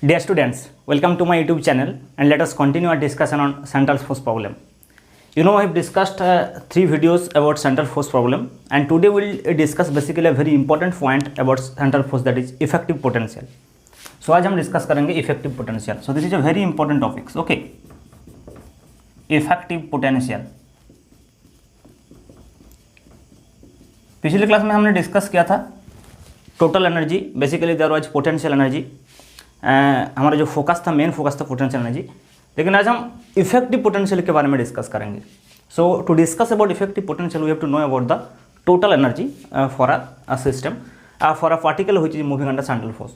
Dear students, welcome to my YouTube channel and let us continue our discussion on central force problem. You know, I have discussed 3 videos about central force problem, and today we will discuss basically a very important point about central force, that is effective potential. So आज हम discuss करेंगे effective potential. So this is a very important topic. Okay, effective potential. पिछले class में हमने discuss किया था total energy, basically there was potential energy. हमारा जो फोकस था, मेन फोकस था पोटेंशियल एनर्जी. लेकिन आज हम इफेक्टिव पोटेंशियल के बारे में डिस्कस करेंगे. So to discuss about effective potential we have to know about the total energy for a system, for a particle which is moving under central force.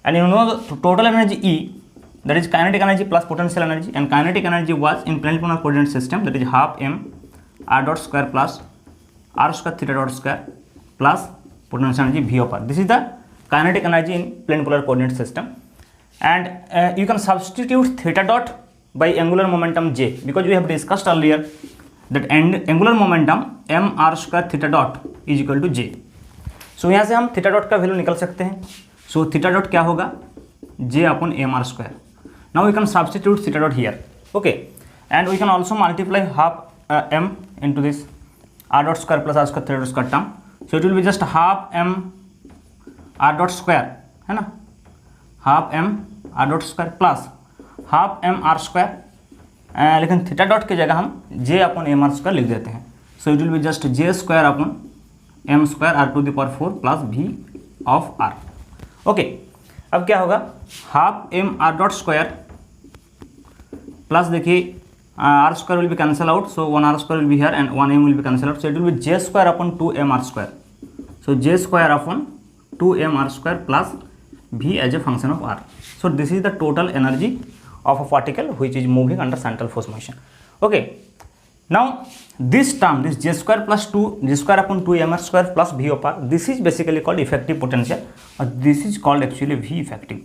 And you know the total energy E, that is kinetic energy plus potential energy, and kinetic energy was in planar coordinate system, that is half m r dot square plus r square theta dot square plus potential energy V of r. This is the kinetic energy in plane polar coordinate system, and you can substitute theta dot by angular momentum J, because we have discussed earlier that angular momentum m r square theta dot is equal to J. So यहाँ से हम theta dot का value निकल सकते हैं. So theta dot क्या होगा? J upon m r square. Now we can substitute theta dot here. Okay, and we can also multiply half m into this r dot square plus r square theta dot square term. So it will be just half m r dot square, है ना, half m r dot square plus half m r square, लेकिन theta dot की जगह हम j upon m r square लिख देते हैं. So it will be just j square upon m square r to the power 4 plus v of r. Okay, अब क्या होगा? Half m r dot square plus देखिए r square will be cancel out, so 1 r square will be here and 1 m will be cancel out, so it will be j square upon 2 m r square. So j square upon 2 m r square plus v as a function of r. So this is the total energy of a particle which is moving under central force motion. Okay, now this term, this j square plus 2 j square upon 2 m r square plus v of r, this is basically called effective potential, or this is called actually v effective.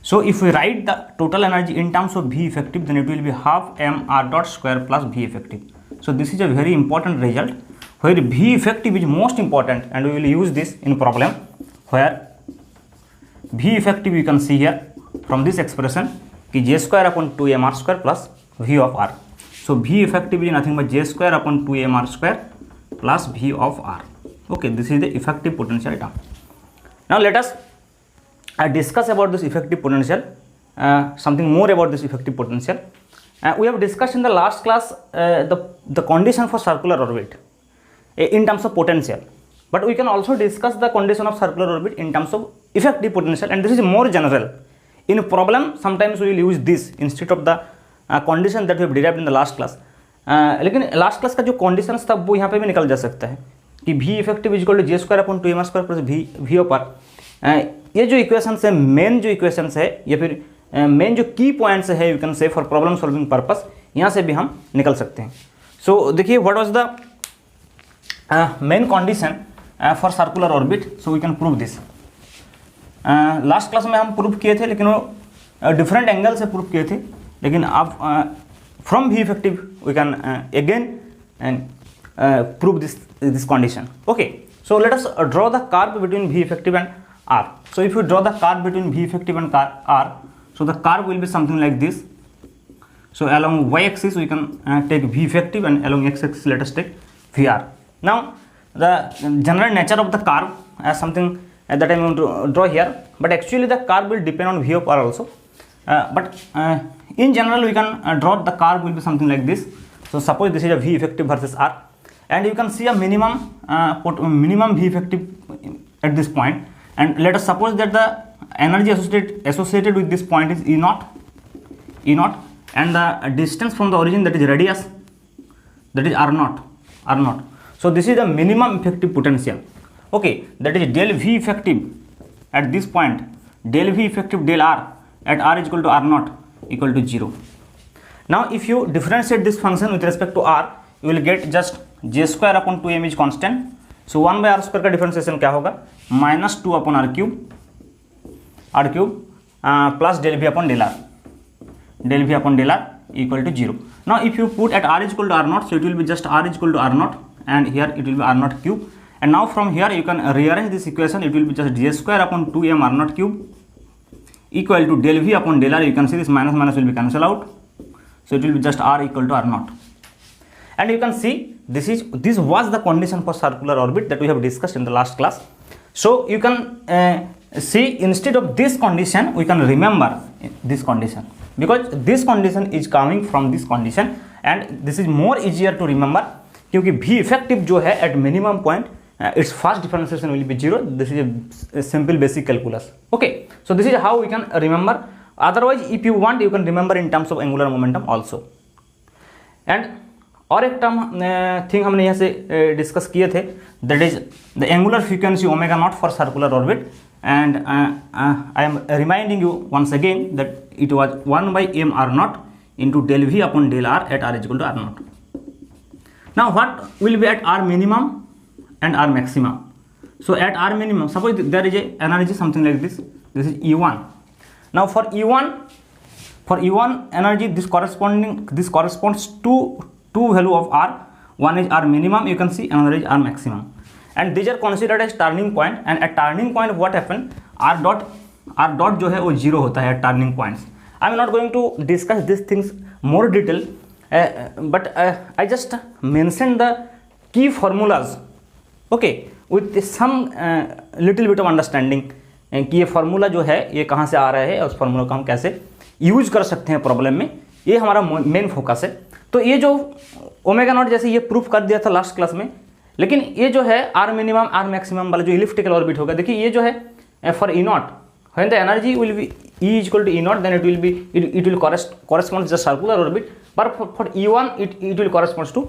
So if we write the total energy in terms of v effective, then it will be half m r dot square plus v effective. So this is a very important result, where v effective is most important, and we will use this in problem, where v effective you can see here from this expression ki j square upon 2 m r square plus v of r. So v effective is nothing but j square upon 2 m r square plus v of r. Okay, this is the effective potential term. Now let us discuss about this effective potential, something more about this effective potential. We have discussed in the last class the condition for circular orbit in terms of potential, but we can also discuss the condition of circular orbit in terms of effective potential, and this is more general. In problem sometimes we will use this instead of the condition that we have derived in the last class. लेकिन last class का जो conditions था वो यहाँ पे भी निकल जा सकता है कि v effective is equal to j square upon 2 m r square plus v of r. ये जो इक्वेशंस है, मेन जो इक्वेशंस है, या फिर मेन जो की पॉइंट्स है, you can say for problem solving purpose, यहाँ से भी हम निकल सकते हैं. सो देखिए, what was the main condition for circular orbit, so we can prove this. Last class में हम प्रूव किए थे, लेकिन वो डिफरेंट एंगल से प्रूव किए थे, लेकिन अब from V effective we can again prove this condition. Okay, so let us draw the curve between V effective and R. So if you draw the curve between V effective and R, so the curve will be something like this. So along y axis we can take V effective, and along x axis let us take VR. Now the general nature of the curve as something that I am going to draw here, but actually the curve will depend on V of R also. But in general we can draw the curve will be something like this. So suppose this is a V effective versus R, and you can see a minimum V effective at this point, and let us suppose that the energy associated with this point is E naught, and the distance from the origin, that is radius, that is R naught. So this is the minimum effective potential. Okay, that is del V effective at this point, del V effective del R at R is equal to R naught equal to 0. Now if you differentiate this function with respect to R, you will get just j square upon 2m is constant. So 1 by r square का differentiation क्या होगा? -2 upon r cube plus del v upon del r equal to 0. Now if you put at r is equal to r naught, so it will be just r is equal to r naught, and here it will be r naught cube, and now from here you can rearrange this equation. It will be just j square upon 2m r naught cube equal to del V upon del R. You can see this minus minus will be cancel out, so it will be just R equal to R naught. And you can see this was the condition for circular orbit that we have discussed in the last class. So you can see instead of this condition we can remember this condition, because this condition is coming from this condition and this is more easier to remember, क्योंकि V effective जो है at minimum point its first differentiation will be 0. This is a simple basic calculus. Okay, so this is how we can remember. Otherwise if you want you can remember in terms of angular momentum also. And और एक term thing हमने यहाँ से discuss किए थे, that is the angular frequency omega naught for circular orbit, and I am reminding you once again that it was 1 by m r naught into del v upon del r at r is equal to r naught. Now what will be at r minimum and r maximum? So at r minimum, suppose there is a energy something like this is E1. Now for E1 energy, this corresponds to two value of r. One is r minimum, you can see, another is r maximum, and these are considered as turning point. And at turning point what happen, r dot जो है वो 0 होता है at turning points. I am not going to discuss these things more detail, but I just mentioned the key formulas, okay, with some little bit of understanding कि ये formula जो है ये कहाँ से आ रहा है और उस फार्मूला को हम कैसे यूज कर सकते हैं प्रॉब्लम में, ये हमारा मेन फोकस है. तो ये जो ओमेगा नॉट जैसे ये प्रूफ कर दिया था लास्ट क्लास में, लेकिन ये जो है आर मिनिमम आर मैक्सिमम वाला जो इलिप्टिकल ऑर्बिट होगा, देखिए ये जो है for E naught when the energy will be E equal to E naught, then it will correspond to the circular orbit, but for E1 it will correspond to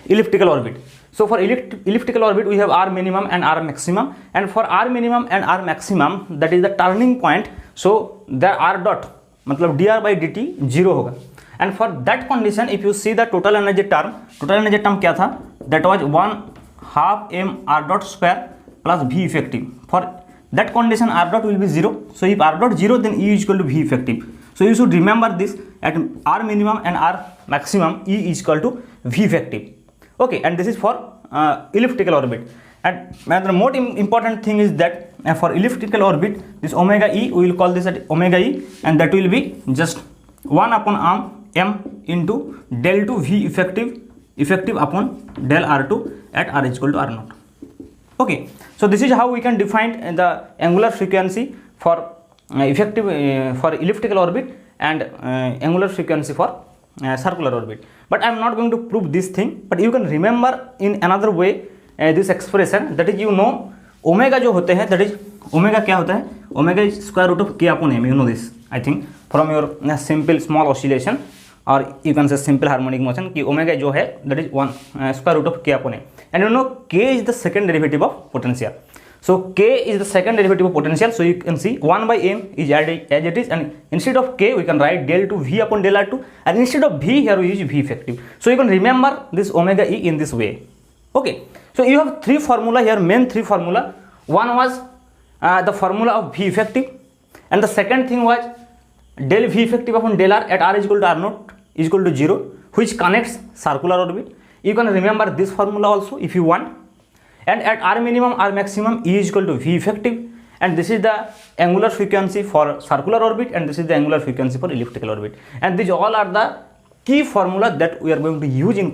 elliptical orbit. So for elliptical orbit we have r minimum and r maximum, and for r minimum and r maximum that is the turning point, so the r dot मतलब dr by dt 0 होगा. And for that condition if you see the total energy term क्या था, that was 1/2 m r dot square plus v effective. For that condition r dot will be 0, so if r dot 0 then E is equal to v effective. So you should remember this, at r minimum and r maximum E is equal to v effective. Okay, and this is for elliptical orbit. And the more important thing is that for elliptical orbit, this omega E, we will call this at omega E, and that will be just 1 upon m into del 2 v effective upon del r2 at r is equal to r naught. Okay, so this is how we can define the angular frequency for effective for elliptical orbit and angular frequency for circular orbit. But I am not going to prove this thing, but you can remember in another way this expression, that is, you know, omega जो होते हैं, that is omega क्या होता है, omega is square root of k upon m. You know this, I think, from your simple small oscillation, or you can say simple harmonic motion, कि omega जो है that is 1 square root of k upon m, and you know k is the second derivative of potential. So k is the second derivative of potential, so you can see 1 by m is as it is, and instead of k we can write del 2 v upon del r2, and instead of v here we use v effective. So you can remember this omega e in this way. Okay, so you have three formula here, main three formula. One was the formula of v effective, and the second thing was del v effective upon del r at r is equal to r naught is equal to 0, which connects circular orbit. You can remember this formula also if you want. And at r minimum r maximum E is equal to v effective, and this is the angular frequency for circular orbit, and this is the angular frequency for elliptical orbit, and these all are the key formula that we are going to use in